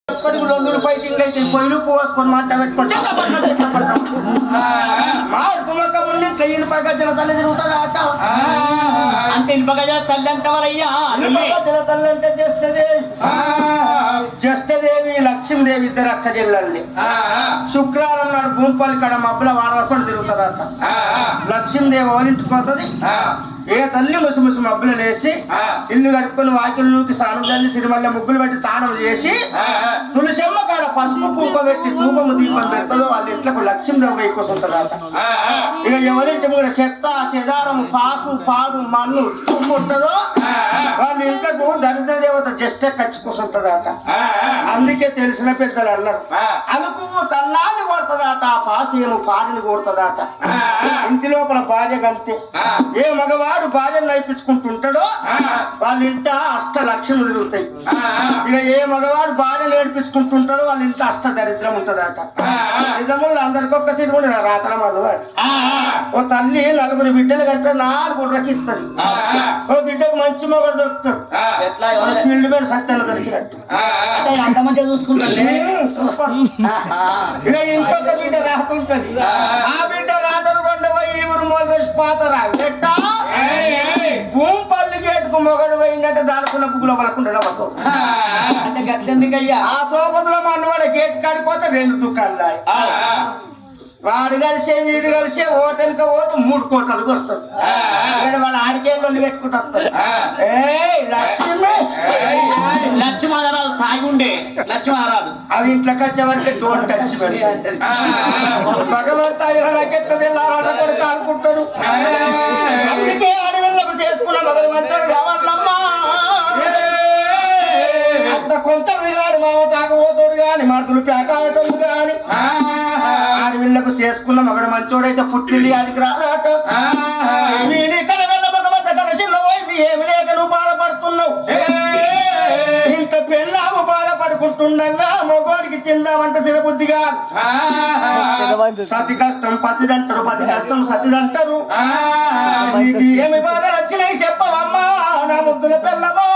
రొందులు fighting అయితే పొయ్యిలు పోసుకొని మాట పెట్టుకుంటే ఇనుప గజల తల్లి తిరుగుతుంది ఆట అంత ఇనుప గజల తల్లి అంటవరయ్యా. గజల తల్లి అంటే జ్యేష్ఠదేవి లక్ష్మీదేవి ఇద్దరు అక్క జిల్లల్ని శుక్రవారం నాడు భూమిపల్లి కడ మబ్బుల వాడకుండా తిరుగుతుందట. లక్ష్మీదేవి ఓలింటికి పోతుంది. ఏ తల్లి ముసి ముసి మబ్బులు వేసి ఇల్లు కట్టుకుని వాకిళ్ళకి స్నానం చల్లి సిరిమల్ల ముగ్గులు పెట్టి తానం చేసి తులసమ్మ కాడ పసుపు కుంకుమ పెట్టి ధూపము దీపం పెడతాదో వాళ్ళ ఇంట్లోకి లక్ష్మీదేవి పోయి కూర్చుంటుందట. ఇక ఎవరింటి కూడా చెత్త చెదారం పాకు పాడు మన్ను తుమ్ము ఉంటుందో వాళ్ళ ఇంట్లోకి దరిద్ర దేవత జస్ట్ ఖర్చు కూర్చుంటుందట. అందుకే తెలిసిన పెద్దలు అన్నారు అనుకు తల్లాన్ని కొడుతుందట, ఆ పాసు ఏమో పాడిని కొడుతుందట. ఇంటి లోపల భార్య గంతే. ఏ మగవాడు భార్యను నడిపించుకుంటుంటాడో వాళ్ళ ఇంట అష్ట లక్ష్ములు తిరుగుతాయి. ఇక ఏ మగవాడు భార్యను నేర్పించుకుంటుంటాడో వాళ్ళ ఇంట అష్ట దరిద్రం ఉంటుందట. నిజములు అందరికి ఒక్క సీటు కూడా రాతల మగవాడు. ఓ తల్లి నలుగురు బిడ్డలు కంటే 4 గుడ్రకి ఇస్తుంది. ఓ బిడ్డకు మంచి మొగడు దొరుకుతాడు. ఎట్లా ఫీల్డ్ మీద సత్యాలు దొరికినట్టు అంత మంచిగా చూసుకుంటారు. ఇక ఇంకొక బిడ్డ రాతుంటది. ఆ బిడ్డ రాతను కొండ పోయి ఊరు మొదలు పాతరా పెట్టా భూమిపల్లి గేటుకు మొగడు పోయిందంటే దానికున్న బుగ్గులో పడకుండా అంటే గద్దెందుకయ్యా ఆ సోపతిలో మనవాడ గేట్ కాడిపోతే 2 దుకాణాలు. వాడు కలిసే వీడు కలిసే ఓటెనక ఓటు 3 కోట్లకు వస్తుంది. వాళ్ళ ఆడికేళ్ళు పెట్టుకుంటూ వస్తారు. లక్ష్మీరాదు సాగి ఉండే లక్ష్మీరాదు అది ఇంట్లోకి వచ్చేవారికి డోంట్ టచ్ భగవంతుడు కానుకుంటారు. అందుకే అడవులకు చేసుకున్న మొదలు మంచోడు కావాలమ్మా. అంత కొంచెం కాని మామ తాగబోతోడు కాని మరుదులు పేకాటోడు కాని ఆడవిళ్ళకు చేసుకున్న మగడు మంచోడైతే పుట్టిల్లి అదికి రాదట. ఇక్కడ వెళ్ళబోత కలసిలో పోయింది ఏమి లేక నువ్వు బాధపడుతున్నావు. ఇంత పెళ్ళాము బాధపడుకుంటుండగా మగవాడికి తిందామంటే తినబుద్ధిగా. సతి కష్టం పతిదంటారు, పతి కష్టం సతిదంటారు. నీకు ఏమి బాధలు వచ్చినాయి చెప్పవమ్మా నా ముద్దుల పిల్లమో.